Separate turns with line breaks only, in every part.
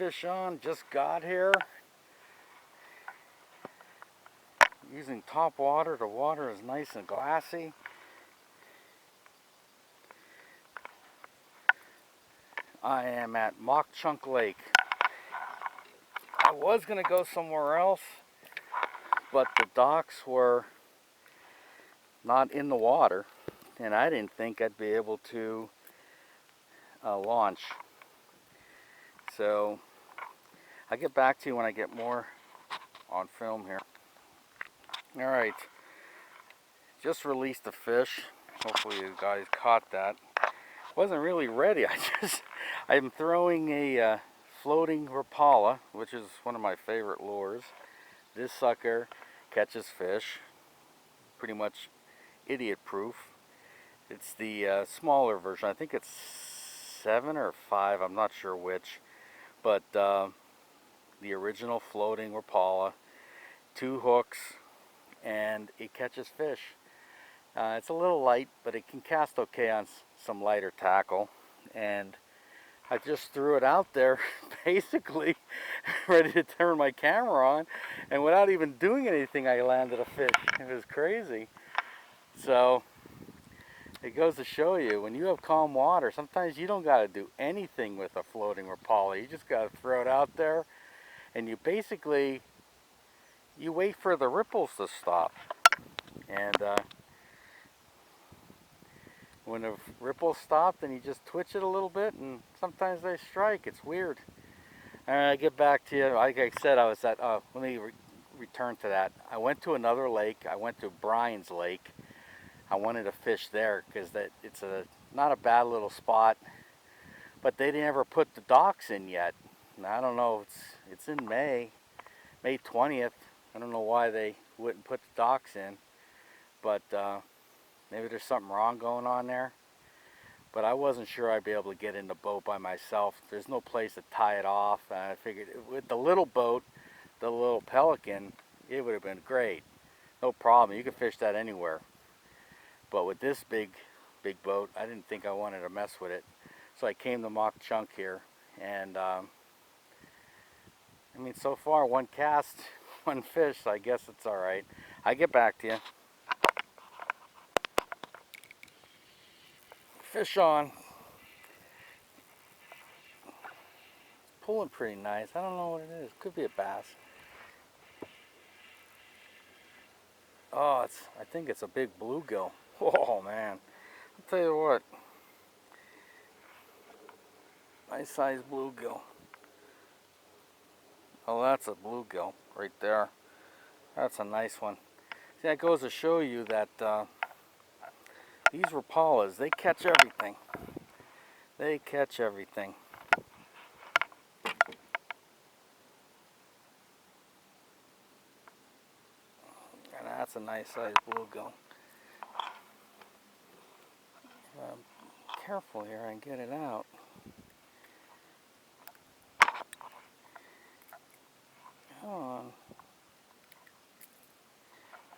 fish on, just got here. Using top water, the water is nice and glassy. I am at Mauch Chunk Lake. I was going to go somewhere else, but the docks were not in the water, and I didn't think I'd be able to launch. So I'll get back to you when I get more on film here. Alright, just released the fish. Hopefully you guys caught that. Wasn't really ready. I'm throwing a floating Rapala, which is one of my favorite lures. This sucker catches fish, pretty much idiot proof. It's the smaller version. I think it's 7 or 5, I'm not sure which, but the original floating Rapala, 2 hooks, and it catches fish. It's a little light, but it can cast okay on some lighter tackle, and I just threw it out there basically ready to turn my camera on, and without even doing anything I landed a fish. It was crazy. So it goes to show you, when you have calm water, sometimes you don't got to do anything with a floating Rapala. You just got to throw it out there, and you basically wait for the ripples to stop. And when the ripples stop, then you just twitch it a little bit, and sometimes they strike. It's weird. Alright, I get back to you. Like I said, I was at, let me return to that. I went to another lake. I went to Brian's Lake. I wanted to fish there because it's not a bad little spot, but they didn't ever put the docks in yet. And I don't know, it's in May 20th. I don't know why they wouldn't put the docks in, but maybe there's something wrong going on there. But I wasn't sure I'd be able to get in the boat by myself. There's no place to tie it off. And I figured with the little boat, the little Pelican, it would have been great. No problem. You could fish that anywhere. But with this big boat, I didn't think I wanted to mess with it. So I came to Mauch Chunk here. And I mean, so far, 1 cast, 1 fish, so I guess it's all right. I get back to you. Fish on. Pulling pretty nice. I don't know what it is. Could be a bass. Oh, I think it's a big bluegill. Oh man, I'll tell you what. Nice sized bluegill. Oh, that's a bluegill right there. That's a nice one. See, that goes to show you that these Rapalas, they catch everything. They catch everything. And that's a nice sized bluegill. Careful here and get it out. Come on.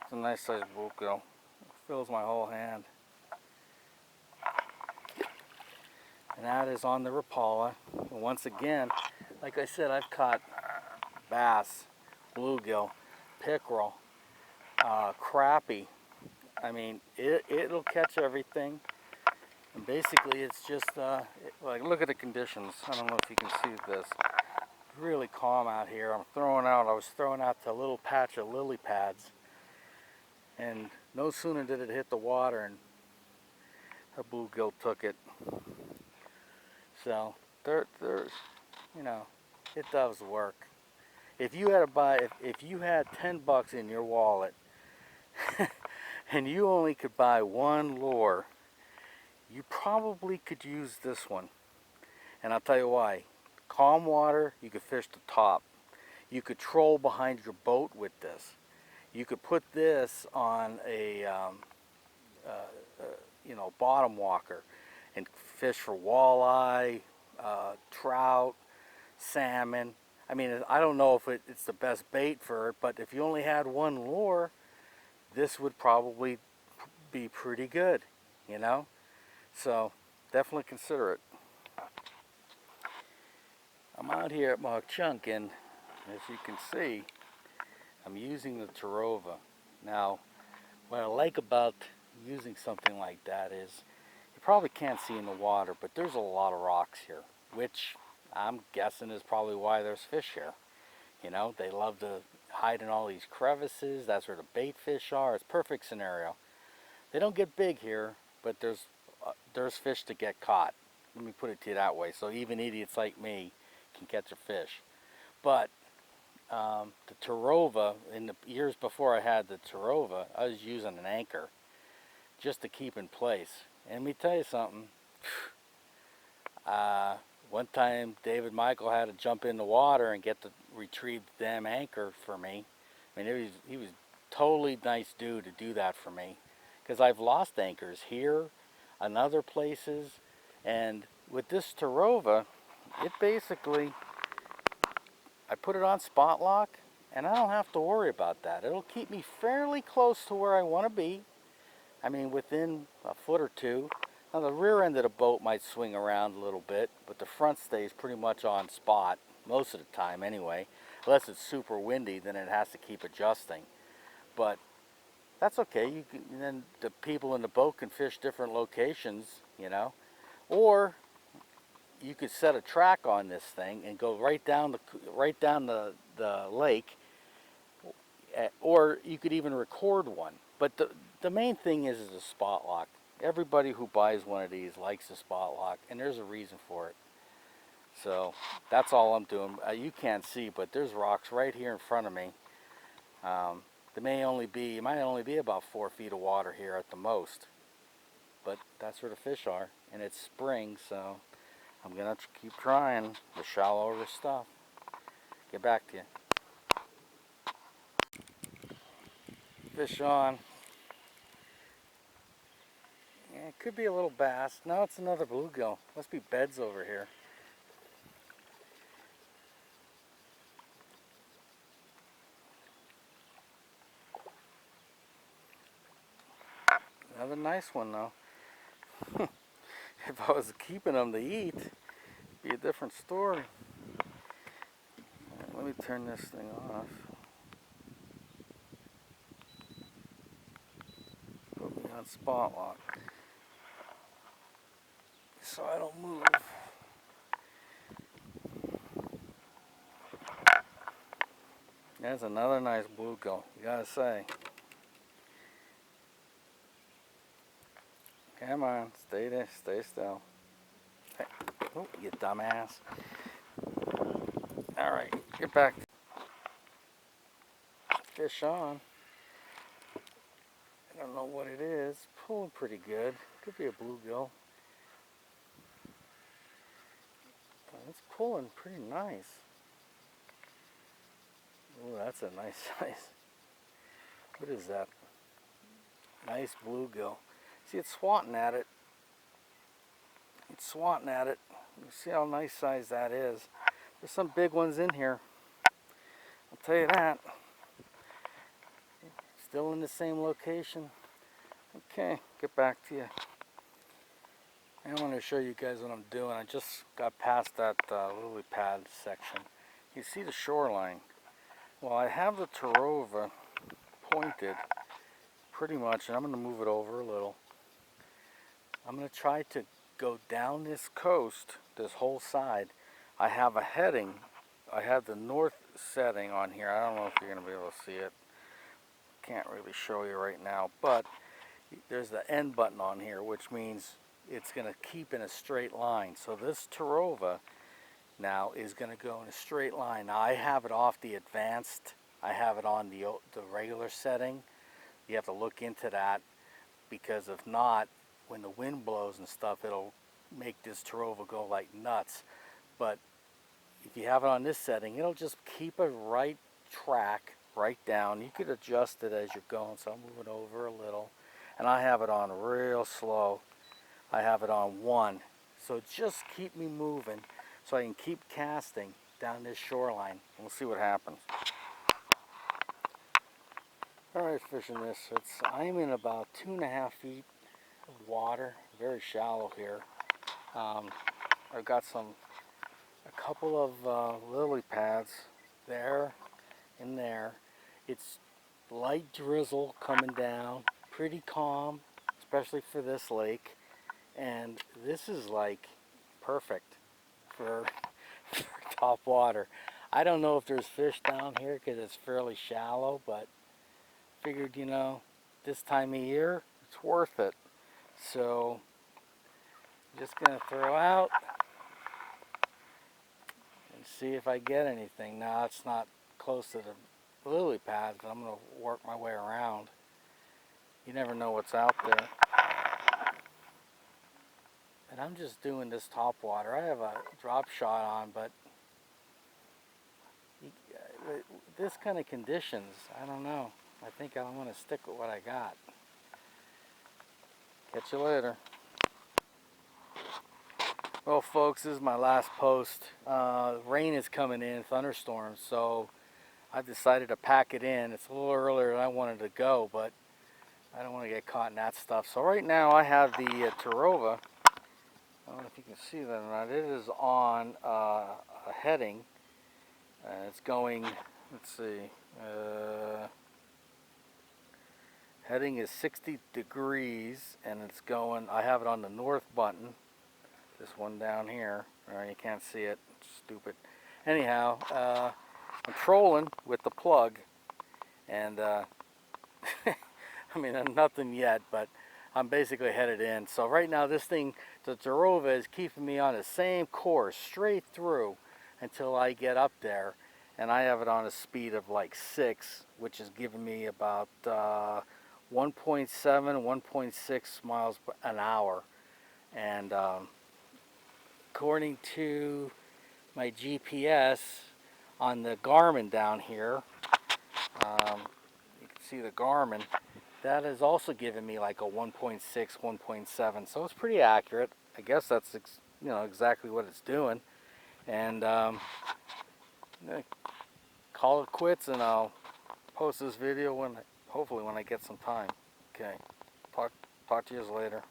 It's a nice sized bluegill. It fills my whole hand. And that is on the Rapala. And once again, like I said, I've caught bass, bluegill, pickerel, crappie. I mean, it'll catch everything. And basically, it's just like, look at the conditions. I don't know if you can see this. Really calm out here. I was throwing out the little patch of lily pads, and no sooner did it hit the water, and a bluegill took it. So there's, you know, it does work. If you had if you had $10 in your wallet, and you only could buy 1 lure, you probably could use this one. And I'll tell you why. Calm water, you could fish the top. You could troll behind your boat with this. You could put this on a bottom walker and fish for walleye, trout, salmon. I mean, I don't know if it's the best bait for it, but if you only had 1 lure, this would probably be pretty good, you know? So definitely consider it. I'm out here at Mauch Chunk, and as you can see, I'm using the Terrova. Now, what I like about using something like that is you probably can't see in the water, but there's a lot of rocks here, which I'm guessing is probably why there's fish here. You know, they love to hide in all these crevices. That's where the bait fish are. It's a perfect scenario. They don't get big here, but there's fish to get caught. Let me put it to you that way. So even idiots like me can catch a fish. But the Terrova, in the years before I had the Terrova, I was using an anchor just to keep in place. And let me tell you something. One time David Michael had to jump in the water and get to retrieve the damn anchor for me. I mean, he was totally nice dude to do that for me, because I've lost anchors here and other places. And with this Terrova, it basically, I put it on spot lock and I don't have to worry about that. It'll keep me fairly close to where I want to be. I mean, within a foot or two. Now the rear end of the boat might swing around a little bit, but the front stays pretty much on spot most of the time anyway. Unless it's super windy, then it has to keep adjusting. But that's okay. You can, and then the people in the boat can fish different locations, you know. Or you could set a track on this thing and go right down the lake, or you could even record one. But the main thing is a spot lock. Everybody who buys one of these likes a spot lock, and there's a reason for it. So that's all I'm doing. You can't see, but there's rocks right here in front of me. There might only be about 4 feet of water here at the most, but that's where the fish are, and it's spring, so I'm gonna keep trying the shallower stuff. Get back to you. Fish on. Yeah, it could be a little bass. No, it's another bluegill. Must be beds over here. Another nice one though. If I was keeping them to eat, it'd be a different story. Let me turn this thing off. Put me on spot lock so I don't move. There's another nice bluegill, you gotta say. Come on, stay there, stay still. Hey, oh, you dumbass. Alright, get back. Fish on. I don't know what it is. Pulling pretty good. Could be a bluegill. It's pulling pretty nice. Oh, that's a nice size. What is that? Nice bluegill. See, it's swatting at it. It's swatting at it. You see how nice size that is. There's some big ones in here. I'll tell you that. Still in the same location. Okay, get back to you. I want to show you guys what I'm doing. I just got past that lily pad section. You see the shoreline. Well, I have the Terrova pointed pretty much, and I'm going to move it over a little. I'm going to try to go down this coast, this whole side. I have a heading. I have the north setting on here. I don't know if you're going to be able to see it. Can't really show you right now, but there's the end button on here, which means it's going to keep in a straight line. So this Terrova now is going to go in a straight line. Now I have it off the advanced. I have it on the regular setting. You have to look into that, because if not, when the wind blows and stuff, it'll make this Terrova go like nuts. But if you have it on this setting, it'll just keep a right track right down. You could adjust it as you're going, so I'm moving over a little. And I have it on real slow. I have it on 1. So just keep me moving so I can keep casting down this shoreline. We'll see what happens. Alright, fishing this. I'm in about 2.5 feet of water. Very shallow here. I've got a couple of lily pads there and there. It's light drizzle coming down, pretty calm, especially for this lake. And this is like perfect for, for top water. I don't know if there's fish down here because it's fairly shallow, but figured, you know, this time of year, it's worth it. So, I'm just going to throw out and see if I get anything. Now, it's not close to the lily pads, but I'm going to work my way around. You never know what's out there. And I'm just doing this top water. I have a drop shot on, but with this kind of conditions, I don't know. I think I'm going to stick with what I got. Catch you later. Well, folks, this is my last post. Rain is coming in, thunderstorms, so I've decided to pack it in. It's a little earlier than I wanted to go, but I don't want to get caught in that stuff. So right now I have the Terrova. I don't know if you can see that or not. It is on a heading, and it's going, let's see, heading is 60 degrees, and it's going, I have it on the north button, this one down here. You can't see it, it's stupid. Anyhow, I'm trolling with the plug, and I mean, nothing yet, but I'm basically headed in. So right now this thing, the Terrova, is keeping me on the same course straight through until I get up there, and I have it on a speed of like 6, which is giving me about 1.7, 1.6 miles an hour. And according to my GPS on the Garmin down here, you can see the Garmin, that is also giving me like a 1.6, 1.7. So it's pretty accurate. I guess that's exactly what it's doing. And call it quits, and I'll post this video hopefully when I get some time. Okay, talk to you later.